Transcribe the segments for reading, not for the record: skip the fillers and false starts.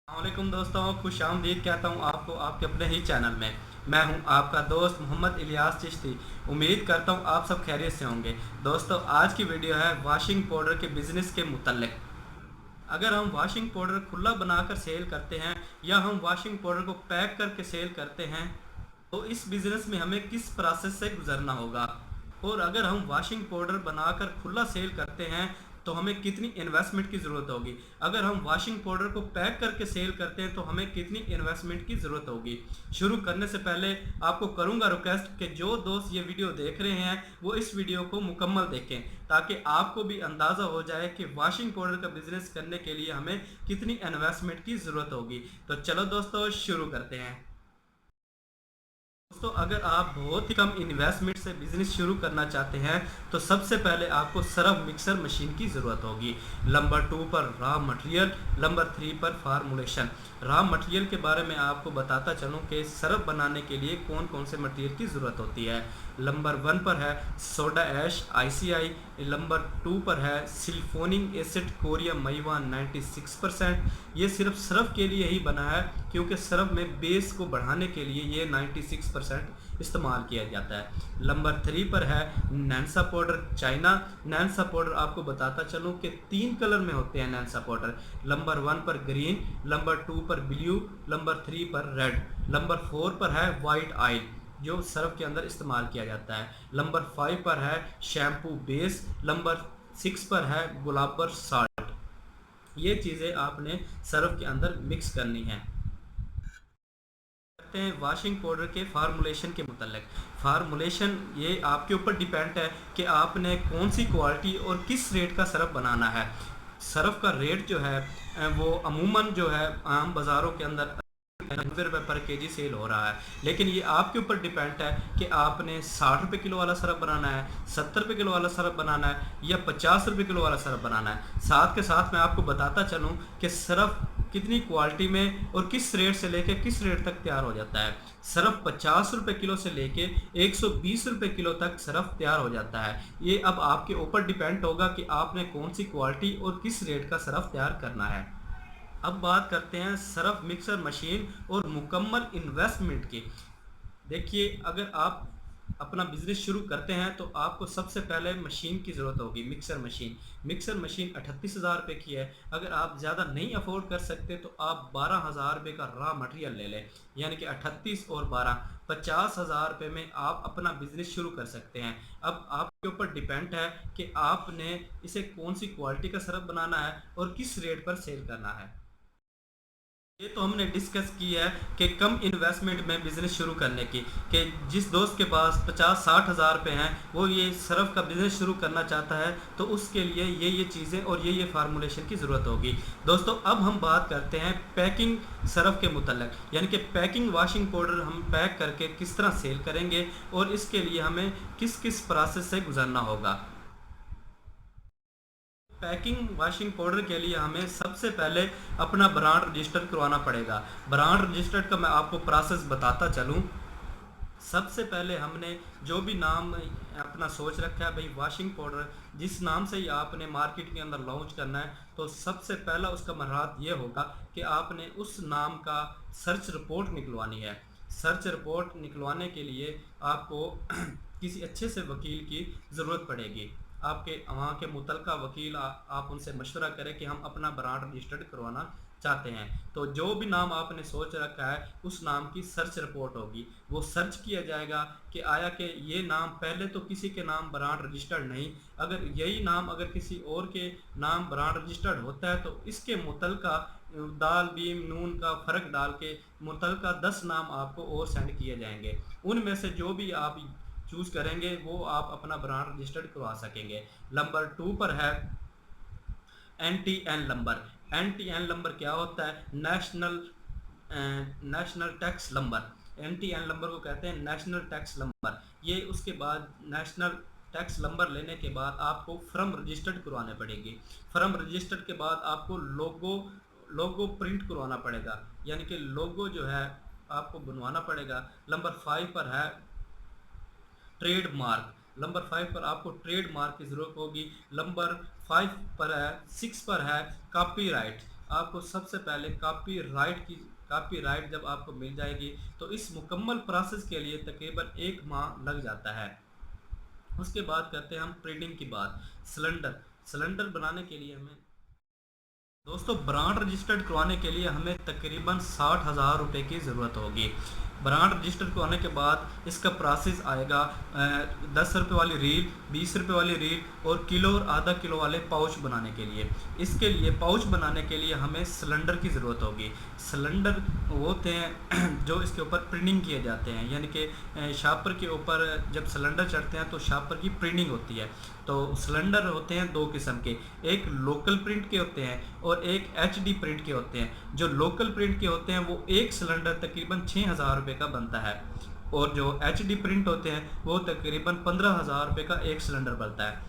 वालेकुम दोस्तों, खुश आमदीद कहता हूँ आपको आपके अपने ही चैनल में। मैं हूँ आपका दोस्त मोहम्मद इलियास चिश्ती। उम्मीद करता हूँ आप सब खैरियत से होंगे। दोस्तों, आज की वीडियो है वॉशिंग पाउडर के बिज़नेस के मुतल्लिक। अगर हम वॉशिंग पाउडर खुला बनाकर सेल करते हैं या हम वॉशिंग पाउडर को पैक करके सेल करते हैं, तो इस बिज़नेस में हमें किस प्रोसेस से गुजरना होगा। और अगर हम वॉशिंग पाउडर बनाकर खुला सेल करते हैं तो हमें कितनी इन्वेस्टमेंट की ज़रूरत होगी। अगर हम वॉशिंग पाउडर को पैक करके सेल करते हैं तो हमें कितनी इन्वेस्टमेंट की ज़रूरत होगी। शुरू करने से पहले आपको करूंगा रिक्वेस्ट कि जो दोस्त ये वीडियो देख रहे हैं वो इस वीडियो को मुकम्मल देखें, ताकि आपको भी अंदाज़ा हो जाए कि वॉशिंग पाउडर का बिज़नेस करने के लिए हमें कितनी इन्वेस्टमेंट की ज़रूरत होगी। तो चलो दोस्तों, शुरू करते हैं। दोस्तों, अगर आप बहुत ही कम इन्वेस्टमेंट से बिजनेस शुरू करना चाहते हैं तो सबसे पहले आपको सरफ मिक्सर मशीन की ज़रूरत होगी। नंबर 2 पर रॉ मटेरियल, नंबर 3 पर फार्मूलेशन। रॉ मटेरियल के बारे में आपको बताता चलूँ कि सरफ बनाने के लिए कौन कौन से मटेरियल की ज़रूरत होती है। नंबर 1 पर है सोडा ऐश ICI। नंबर 2 पर है सिल्फोनिक एसिड कोरिया मैवा 96%। ये सिर्फ सरफ के लिए ही बना है, क्योंकि सरफ में बेस को बढ़ाने के लिए ये 96% इस्तेमाल किया जाता है। नंबर 3 पर है नैंसा पाउडर चाइना। नैंसा पाउडर आपको बताता चलूँ कि 3 कलर में होते हैं नैंसा पाउडर। नंबर 1 पर ग्रीन, नंबर 2 पर ब्लू, नंबर 3 पर रेड, नंबर 4 पर है वाइट ऑयल जो सर्फ के अंदर इस्तेमाल किया जाता है। नंबर 5 पर है शैम्पू बेस, नंबर 6 पर है गुलाबर साल्ट। ये चीज़ें आपने सर्फ के अंदर मिक्स करनी है। करते हैं वॉशिंग पाउडर के फार्मूलेशन के मुतल्लिक। फार्मूलेशन ये आपके ऊपर डिपेंड है कि आपने कौन सी क्वालिटी और किस रेट का सरफ बनाना है। सरफ का रेट जो है वो अमूमन जो है आम बाज़ारों के अंदर 90 रुपये पर केजी सेल हो रहा है, लेकिन ये आपके ऊपर डिपेंड है कि आपने 60 रुपये किलो वाला सरफ बनाना है, 70 रुपये किलो वाला सरफ बनाना है या 50 रुपये किलो वाला सरफ बनाना है। साथ के साथ मैं आपको बताता चलूँ कि सरफ कितनी क्वालिटी में और किस रेट से लेके किस रेट तक तैयार हो जाता है। सरफ 50 रुपये किलो से लेके 120 रुपये किलो तक सरफ तैयार हो जाता है। ये अब आपके ऊपर डिपेंड होगा कि आपने कौन सी क्वालिटी और किस रेट का सरफ तैयार करना है। अब बात करते हैं सरफ मिक्सर मशीन और मुकम्मल इन्वेस्टमेंट की। देखिए, अगर आप अपना बिजनेस शुरू करते हैं तो आपको सबसे पहले मशीन की ज़रूरत होगी, मिक्सर मशीन। मिक्सर मशीन 38,000 रुपये की है। अगर आप ज़्यादा नहीं अफोर्ड कर सकते तो आप 12,000 रुपये का रॉ मटेरियल ले लें, यानी कि 38 और 12 50,000 रुपये में आप अपना बिजनेस शुरू कर सकते हैं। अब आपके ऊपर डिपेंड है कि आपने इसे कौन सी क्वालिटी का सरफ बनाना है और किस रेट पर सेल करना है। ये तो हमने डिस्कस की है कि कम इन्वेस्टमेंट में बिज़नेस शुरू करने की, कि जिस दोस्त के पास 50-60 हज़ार रुपये हैं वो ये सरफ का बिज़नेस शुरू करना चाहता है तो उसके लिए ये चीज़ें और ये फार्मूलेशन की ज़रूरत होगी। दोस्तों, अब हम बात करते हैं पैकिंग सरफ के मुतल्लिक, यानी कि पैकिंग वॉशिंग पाउडर हम पैक करके किस तरह सेल करेंगे और इसके लिए हमें किस किस प्रोसेस से गुजरना होगा। पैकिंग वॉशिंग पाउडर के लिए हमें सबसे पहले अपना ब्रांड रजिस्टर करवाना पड़ेगा। ब्रांड रजिस्टर का मैं आपको प्रोसेस बताता चलूँ। सबसे पहले हमने जो भी नाम अपना सोच रखा है, भाई वॉशिंग पाउडर जिस नाम से ही आपने मार्केट के अंदर लॉन्च करना है, तो सबसे पहला उसका मरहत ये होगा कि आपने उस नाम का सर्च रिपोर्ट निकलवानी है। सर्च रिपोर्ट निकलवाने के लिए आपको किसी अच्छे से वकील की ज़रूरत पड़ेगी। आपके वहाँ के मुतलका वकील आप उनसे मशवरा करें कि हम अपना ब्रांड रजिस्टर्ड करवाना चाहते हैं। तो जो भी नाम आपने सोच रखा है उस नाम की सर्च रिपोर्ट होगी। वो सर्च किया जाएगा कि आया कि ये नाम पहले तो किसी के नाम ब्रांड रजिस्टर्ड नहीं, अगर यही नाम अगर किसी और के नाम ब्रांड रजिस्टर्ड होता है तो इसके मुतलका दाल बीम नून का फ़र्क डाल के मुतलका 10 नाम आपको और सेंड किए जाएंगे। उनमें से जो भी आप चूज़ करेंगे वो आप अपना ब्रांड रजिस्टर्ड करवा सकेंगे। नंबर 2 पर है NTN नंबर। NTN नंबर क्या होता है? National tax number. NTN number को कहते हैं नेशनल टैक्स नंबर। ये उसके बाद नेशनल टैक्स नंबर लेने के बाद आपको फर्म रजिस्टर्ड करवाने पड़ेगी। फर्म रजिस्टर्ड के बाद आपको लोगो प्रिंट करवाना पड़ेगा, यानी कि लोगो जो है आपको बनवाना पड़ेगा। नंबर 5 पर है ट्रेड मार्क। नंबर 5 पर आपको ट्रेड मार्क की ज़रूरत होगी। नंबर 5 पर है 6 पर है कॉपीराइट। आपको सबसे पहले कॉपीराइट जब आपको मिल जाएगी तो इस मुकम्मल प्रोसेस के लिए तकरीबन 1 माह लग जाता है। उसके बाद करते हैं हम प्रिंटिंग की बात। सिलेंडर बनाने के लिए हमें दोस्तों ब्रांड रजिस्टर्ड करवाने के लिए हमें तकरीबन 60,000 रुपये की ज़रूरत होगी। ब्रांड रजिस्टर करवाने के बाद इसका प्रोसेस आएगा 10 रुपये वाली रील, 20 रुपये वाली रील और किलो और आधा किलो वाले पाउच बनाने के लिए। इसके लिए पाउच बनाने के लिए हमें सिलेंडर की ज़रूरत होगी। सिलेंडर वो होते हैं जो इसके ऊपर प्रिंटिंग किए जाते हैं, यानी कि शापर के ऊपर जब सिलेंडर चढ़ते हैं तो शापर की प्रिंटिंग होती है। तो सिलेंडर होते हैं 2 किस्म के, एक लोकल प्रिंट के होते हैं और एक एचडी प्रिंट के होते हैं। जो लोकल प्रिंट के होते हैं वो एक सिलेंडर तकरीबन 6,000 रुपये का बनता है और जो एचडी प्रिंट होते हैं वो तकरीबन 15,000 रुपये का एक सिलेंडर बनता है।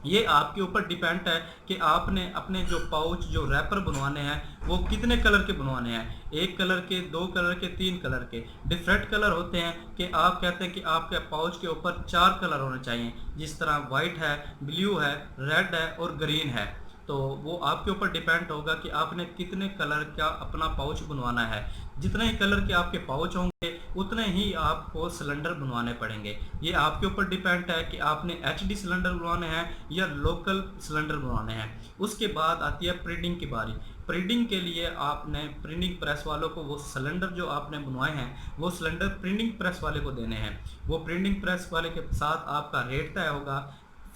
ये आपके ऊपर डिपेंड है कि आपने अपने जो पाउच जो रैपर बनवाने हैं वो कितने कलर के बनवाने हैं, 1 कलर के, 2 कलर के, 3 कलर के। डिफरेंट कलर होते हैं कि आप कहते हैं कि आपके पाउच के ऊपर 4 कलर होने चाहिए, जिस तरह वाइट है, ब्लू है, रेड है और ग्रीन है। तो वो आपके ऊपर डिपेंड होगा कि आपने कितने कलर का अपना पाउच बनवाना है। जितने ही कलर के आपके पाउच होंगे उतने ही आपको सिलेंडर बनवाने पड़ेंगे। ये आपके ऊपर डिपेंड है कि आपने एचडी सिलेंडर बनवाने हैं या लोकल सिलेंडर बनवाने हैं। उसके बाद आती है प्रिंटिंग की बारी। प्रिंटिंग के लिए आपने प्रिंटिंग प्रेस वालों को वो सिलेंडर जो आपने बनवाए हैं वो सिलेंडर प्रिंटिंग प्रेस वाले को देने हैं। वो प्रिंटिंग प्रेस वाले के साथ आपका रेट तय होगा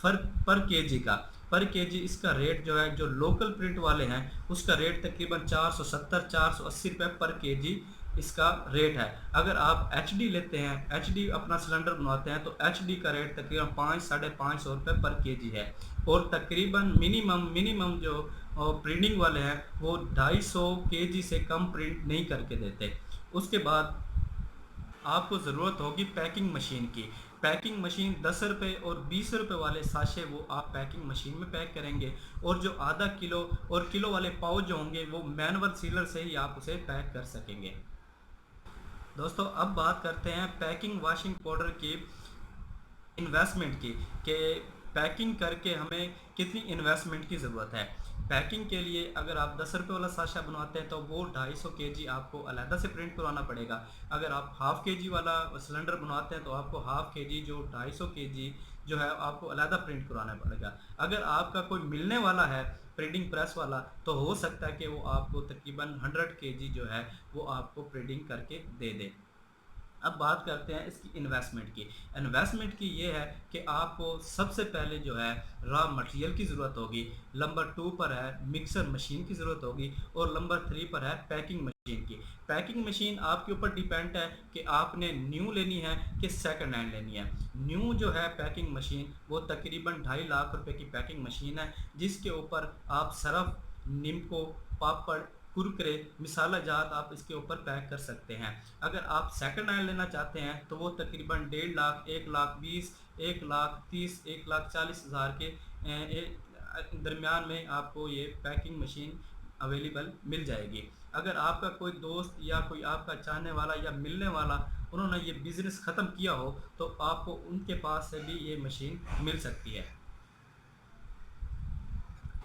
पर केजी का। पर केजी इसका रेट जो है, जो लोकल प्रिंट वाले हैं उसका रेट तकरीबन 470-480 रुपये पर केजी इसका रेट है। अगर आप एचडी लेते हैं, एचडी अपना सिलेंडर बनवाते हैं तो एचडी का रेट तकरीबन 500-550 रुपये पर केजी है। और तकरीबन मिनिमम जो प्रिंटिंग वाले हैं वो 250 केजी से कम प्रिंट नहीं करके देते। उसके बाद आपको ज़रूरत होगी पैकिंग मशीन की। पैकिंग मशीन 10 रुपये और 20 रुपये वाले साशे वो आप पैकिंग मशीन में पैक करेंगे और जो आधा किलो और किलो वाले पाउच जो होंगे वो मैनुअल सीलर से ही आप उसे पैक कर सकेंगे। दोस्तों अब बात करते हैं पैकिंग वॉशिंग पाउडर की इन्वेस्टमेंट की, कि पैकिंग करके हमें कितनी इन्वेस्टमेंट की ज़रूरत है। पैकिंग के लिए अगर आप 10 रुपये वाला साशा बनवाते हैं तो वो 250 केजी आपको अलहदा से प्रिंट करवाना पड़ेगा। अगर आप हाफ़ केजी वाला सिलेंडर बनवाते हैं तो आपको हाफ़ केजी जो 250 केजी जो है आपको अलहदा प्रिंट करवाना पड़ेगा। अगर आपका कोई मिलने वाला है प्रिंटिंग प्रेस वाला तो हो सकता है कि वो आपको तकरीबन 100 केजी जो है वो आपको प्रिंटिंग करके दे दे। अब बात करते हैं इसकी इन्वेस्टमेंट की ये है कि आपको सबसे पहले जो है रॉ मटेरियल की ज़रूरत होगी, नंबर 2 पर है मिक्सर मशीन की ज़रूरत होगी और नंबर 3 पर है पैकिंग मशीन की। पैकिंग मशीन आपके ऊपर डिपेंड है कि आपने न्यू लेनी है कि सेकंड हैंड लेनी है। न्यू जो है पैकिंग मशीन वो तकरीबन 2.5 लाख रुपए की पैकिंग मशीन है, जिसके ऊपर आप सरफ, निम्को, पापड़, कुरकुरे, मिसाला जात आप इसके ऊपर पैक कर सकते हैं। अगर आप सेकंड हैंड लेना चाहते हैं तो वो तकरीबन 1.5 लाख, 1,20,000, 1,30,000, 1,40,000 के दरमियान में आपको ये पैकिंग मशीन अवेलेबल मिल जाएगी। अगर आपका कोई दोस्त या कोई आपका चाहने वाला या मिलने वाला उन्होंने ये बिज़नेस ख़त्म किया हो तो आपको उनके पास से भी ये मशीन मिल सकती है।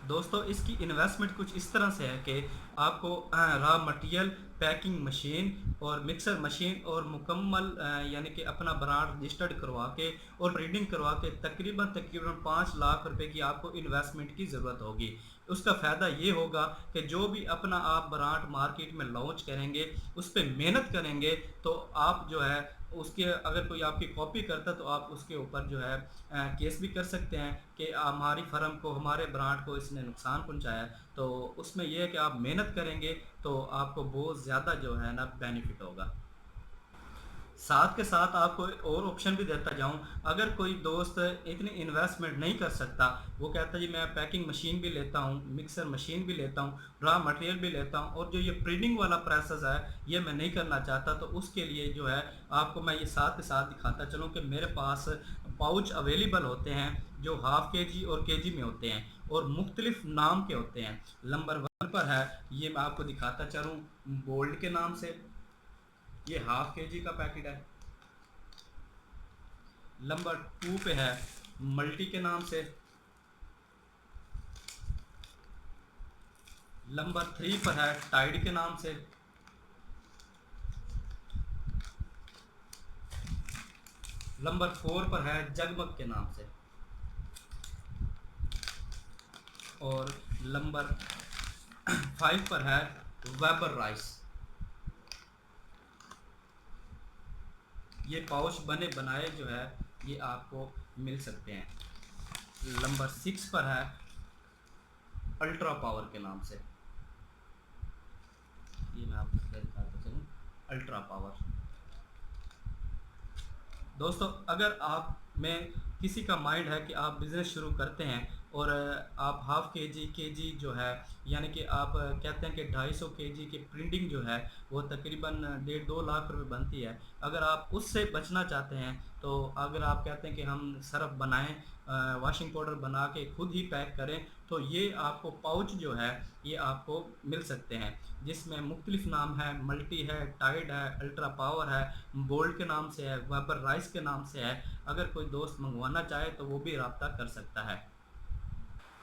दोस्तों इसकी इन्वेस्टमेंट कुछ इस तरह से है कि आपको रॉ मटेरियल, पैकिंग मशीन और मिक्सर मशीन और मुकम्मल यानी कि अपना ब्रांड रजिस्टर्ड करवा के और प्रिंटिंग करवा के तकरीबन 5 लाख रुपए की आपको इन्वेस्टमेंट की ज़रूरत होगी। उसका फ़ायदा ये होगा कि जो भी अपना आप ब्रांड मार्केट में लॉन्च करेंगे उस पर मेहनत करेंगे तो आप जो है उसके अगर कोई आपकी कॉपी करता तो आप उसके ऊपर जो है केस भी कर सकते हैं कि हमारी फर्म को, हमारे ब्रांड को इसने नुकसान पहुंचाया है। तो उसमें यह है कि आप मेहनत करेंगे तो आपको बहुत ज़्यादा जो है ना बेनिफिट होगा। साथ के साथ आपको एक और ऑप्शन भी देता जाऊं, अगर कोई दोस्त इतनी इन्वेस्टमेंट नहीं कर सकता, वो कहता है जी मैं पैकिंग मशीन भी लेता हूं, मिक्सर मशीन भी लेता हूं, रॉ मटेरियल भी लेता हूं और जो ये प्रिंटिंग वाला प्रोसेस है ये मैं नहीं करना चाहता, तो उसके लिए जो है आपको मैं ये साथ के साथ दिखाता चलूँ कि मेरे पास पाउच अवेलेबल होते हैं जो हाफ़ केजी और केजी में होते हैं और मुख्तलिफ नाम के होते हैं। नंबर 1 पर है, ये मैं आपको दिखाता चलूँ, गोल्ड के नाम से, ये हाफ़ केजी का पैकेट है। नंबर 2 पे है मल्टी के नाम से, नंबर 3 पर है टाइड के नाम से। नंबर 4 पर है जगमग के नाम से। और नंबर 5 पर है वेबर राइस। ये पाउच बने बनाए जो है ये आपको मिल सकते हैं। नंबर 6 पर है अल्ट्रा पावर के नाम से। ये मैं आपको दिखाता चलूँ, अल्ट्रा पावर। दोस्तों अगर आप में किसी का माइंड है कि आप बिज़नेस शुरू करते हैं और आप हाफ के जी जो है, यानी कि आप कहते हैं कि 250 केजी की प्रिंटिंग जो है वो तकरीबन 1.5-2 लाख रुपए बनती है। अगर आप उससे बचना चाहते हैं तो अगर आप कहते हैं कि हम सरफ बनाएं, वॉशिंग पाउडर बना के खुद ही पैक करें, तो ये आपको पाउच जो है ये आपको मिल सकते हैं, जिसमें मुख्तलिफ नाम है, मल्टी है, टाइड है, अल्ट्रा पावर है, बोल्ट के नाम से है, वेबर राइस के नाम से है। अगर कोई दोस्त मंगवाना चाहे तो वो भी रब्ता कर सकता है।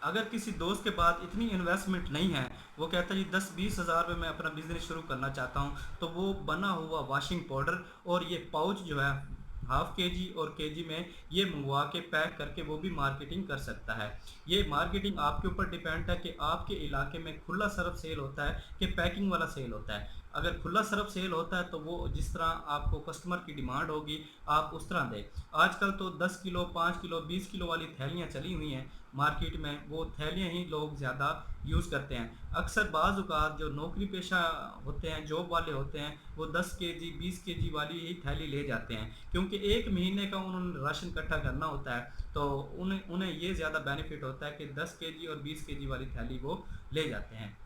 अगर किसी दोस्त के पास इतनी इन्वेस्टमेंट नहीं है, वो कहता है जी 10-20 हज़ार में मैं अपना बिज़नेस शुरू करना चाहता हूँ, तो वो बना हुआ वॉशिंग पाउडर और ये पाउच जो है हाफ के जी और के जी में ये मंगवा के पैक करके वो भी मार्केटिंग कर सकता है। ये मार्केटिंग आपके ऊपर डिपेंड है कि आपके इलाके में खुला सरफ सेल होता है कि पैकिंग वाला सेल होता है। अगर खुला सरफ सेल होता है तो वो जिस तरह आपको कस्टमर की डिमांड होगी आप उस तरह दें। आजकल तो 10 किलो, 5 किलो, 20 किलो वाली थैलियाँ चली हुई हैं मार्केट में, वो थैलियाँ ही लोग ज़्यादा यूज़ करते हैं। अक्सर बाज़ औक़ात जो नौकरी पेशा होते हैं, जॉब वाले होते हैं, वो 10 केजी 20 केजी वाली ही थैली ले जाते हैं, क्योंकि एक महीने का उन्होंने राशन इकट्ठा करना होता है, तो उन्हें उन्हें ये ज़्यादा बेनिफिट होता है कि 10 केजी और 20 केजी वाली थैली वो ले जाते हैं।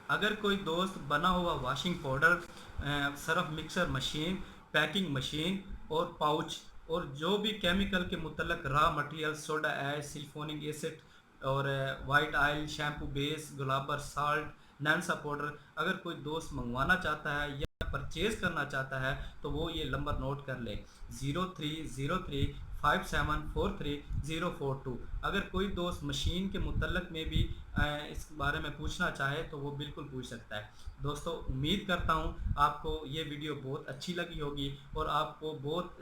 अगर कोई दोस्त बना हुआ washing powder, Surf mixer machine, packing machine और पाउच और जो भी केमिकल के मुतल्लक raw material, soda ash, siliconic acid और white oil, shampoo base, Glauber salt, Nansa powder अगर कोई दोस्त मंगवाना चाहता है या परचेज़ करना चाहता है तो वो ये नंबर नोट कर ले, 03035743 042। अगर कोई दोस्त मशीन के मुतल्लक में भी इस बारे में पूछना चाहे तो वो बिल्कुल पूछ सकता है। दोस्तों उम्मीद करता हूँ आपको ये वीडियो बहुत अच्छी लगी होगी और आपको बहुत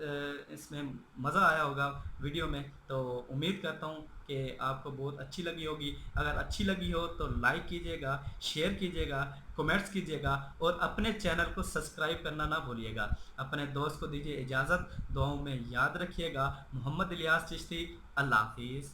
इसमें मज़ा आया होगा वीडियो में, तो उम्मीद करता हूँ कि आपको बहुत अच्छी लगी होगी। अगर अच्छी लगी हो तो लाइक कीजिएगा, शेयर कीजिएगा, कमेंट्स कीजिएगा और अपने चैनल को सब्सक्राइब करना ना भूलिएगा। अपने दोस्त को दीजिए इजाज़त, दुआओं में याद रखिएगा। मोहम्मद इलियास चिश्ती, अल्लाह हाफिज़।